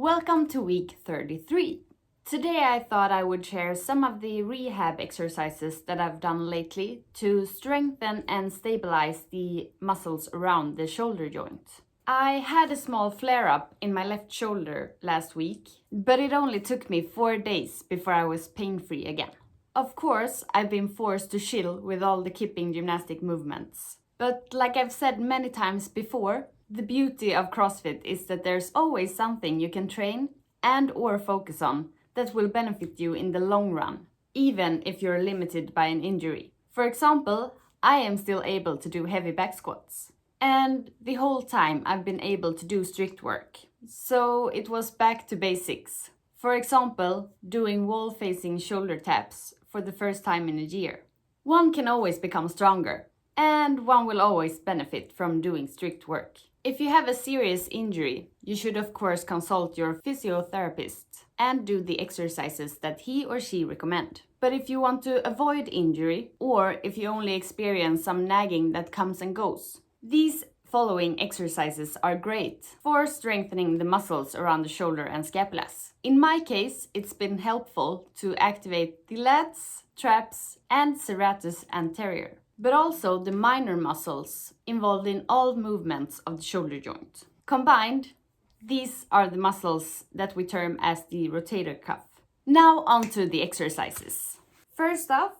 Welcome to week 33. Today I thought I would share some of the rehab exercises that I've done lately to strengthen and stabilize the muscles around the shoulder joint. I had a small flare-up in my left shoulder last week, but it only took me 4 days before I was pain-free again. Of course, I've been forced to chill with all the kipping gymnastic movements. But like I've said many times before, the beauty of CrossFit is that there's always something you can train and or focus on that will benefit you in the long run, even if you're limited by an injury. For example, I am still able to do heavy back squats. And the whole time I've been able to do strict work. So it was back to basics. For example, doing wall-facing shoulder taps for the first time in a year. One can always become stronger, and one will always benefit from doing strict work. If you have a serious injury, you should of course consult your physiotherapist and do the exercises that he or she recommend. But if you want to avoid injury, or if you only experience some nagging that comes and goes, these following exercises are great for strengthening the muscles around the shoulder and scapulas. In my case, it's been helpful to activate the lats, traps, and serratus anterior, but also the minor muscles involved in all movements of the shoulder joint. Combined, these are the muscles that we term as the rotator cuff. Now on to the exercises. First off,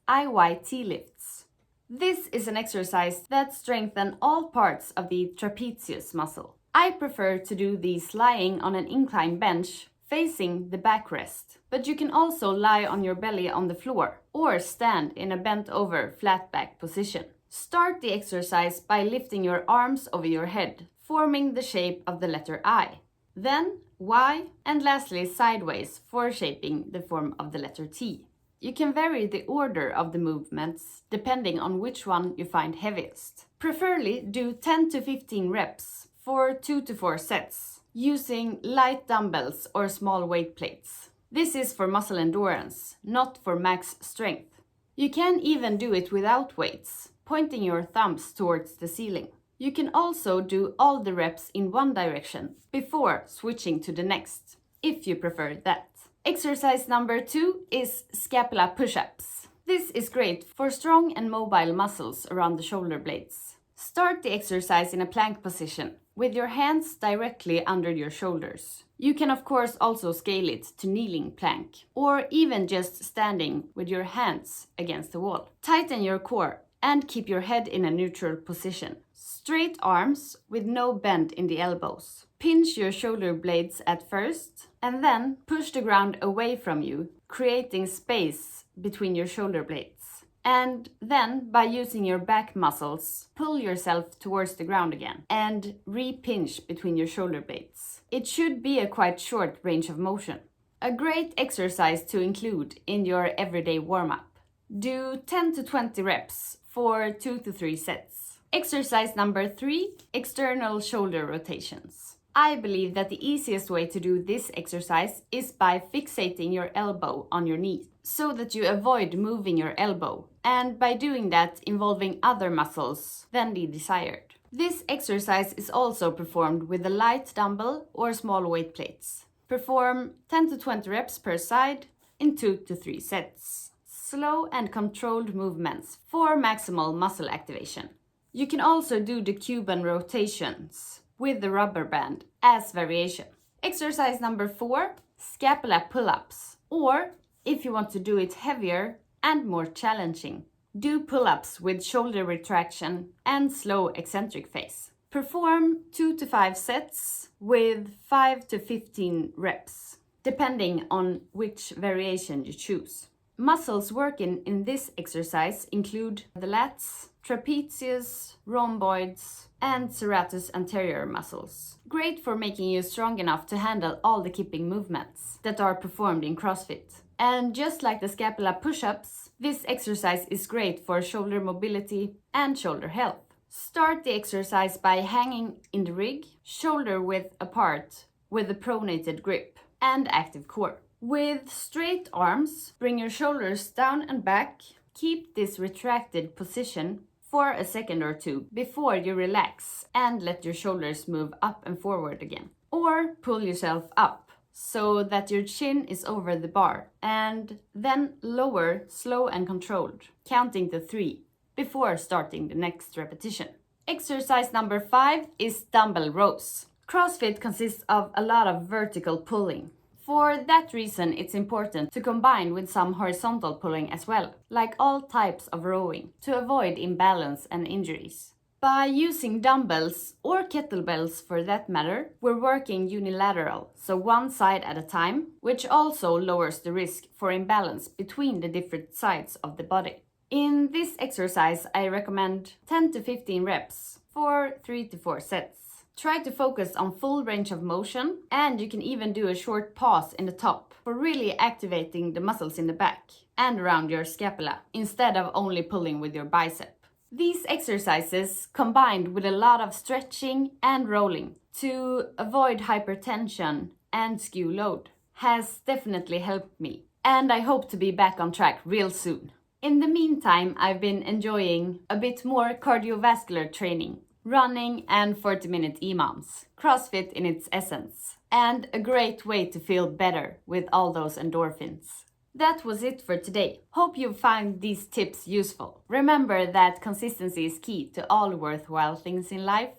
IYT lifts. This is an exercise that strengthens all parts of the trapezius muscle. I prefer to do these lying on an incline bench facing the backrest, but you can also lie on your belly on the floor or stand in a bent over flat back position. Start the exercise by lifting your arms over your head, forming the shape of the letter I. Then Y, and lastly sideways for shaping the form of the letter T. You can vary the order of the movements depending on which one you find heaviest. Preferably do 10 to 15 reps for 2 to 4 sets, using light dumbbells or small weight plates. This is for muscle endurance, not for max strength. You can even do it without weights, pointing your thumbs towards the ceiling. You can also do all the reps in one direction before switching to the next, if you prefer that. Exercise number 2 is scapula push-ups. This is great for strong and mobile muscles around the shoulder blades. Start the exercise in a plank position, with your hands directly under your shoulders. You can of course also scale it to kneeling plank, or even just standing with your hands against the wall. Tighten your core and keep your head in a neutral position. Straight arms with no bend in the elbows. Pinch your shoulder blades at first, and then push the ground away from you, creating space between your shoulder blades. And then, by using your back muscles, pull yourself towards the ground again and re-pinch between your shoulder blades. It should be a quite short range of motion. A great exercise to include in your everyday warm-up. Do 10 to 20 reps for 2 to 3 sets. Exercise number 3, external shoulder rotations. I believe that the easiest way to do this exercise is by fixating your elbow on your knee, so that you avoid moving your elbow, and by doing that involving other muscles than the desired. This exercise is also performed with a light dumbbell or small weight plates. Perform 10 to 20 reps per side in 2 to 3 sets. Slow and controlled movements for maximal muscle activation. You can also do the Cuban rotations with the rubber band as variation. Exercise number 4, scapula pull-ups. Or, if you want to do it heavier and more challenging, do pull-ups with shoulder retraction and slow eccentric phase. Perform 2 to 5 sets with 5 to 15 reps, depending on which variation you choose. Muscles working in this exercise include the lats, trapezius, rhomboids, and serratus anterior muscles. Great for making you strong enough to handle all the kipping movements that are performed in CrossFit. And just like the scapula push-ups, this exercise is great for shoulder mobility and shoulder health. Start the exercise by hanging in the rig, shoulder width apart with a pronated grip and active core. With straight arms, bring your shoulders down and back. Keep this retracted position for a second or two before you relax and let your shoulders move up and forward again. Or pull yourself up so that your chin is over the bar, and then lower slow and controlled, counting to 3 before starting the next repetition. Exercise number 5 is dumbbell rows. CrossFit consists of a lot of vertical pulling. For that reason, it's important to combine with some horizontal pulling as well, like all types of rowing, to avoid imbalance and injuries. By using dumbbells, or kettlebells for that matter, we're working unilateral, so one side at a time, which also lowers the risk for imbalance between the different sides of the body. In this exercise, I recommend 10 to 15 reps for 3 to 4 sets. Try to focus on full range of motion, and you can even do a short pause in the top for really activating the muscles in the back and around your scapula, instead of only pulling with your bicep. These exercises, combined with a lot of stretching and rolling to avoid hypertension and skew load, has definitely helped me, and I hope to be back on track real soon. In the meantime, I've been enjoying a bit more cardiovascular training, running and 40-minute EMOMs, CrossFit in its essence, and a great way to feel better with all those endorphins. That was it for today. Hope you found these tips useful. Remember that consistency is key to all worthwhile things in life,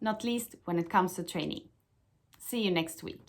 not least when it comes to training. See you next week.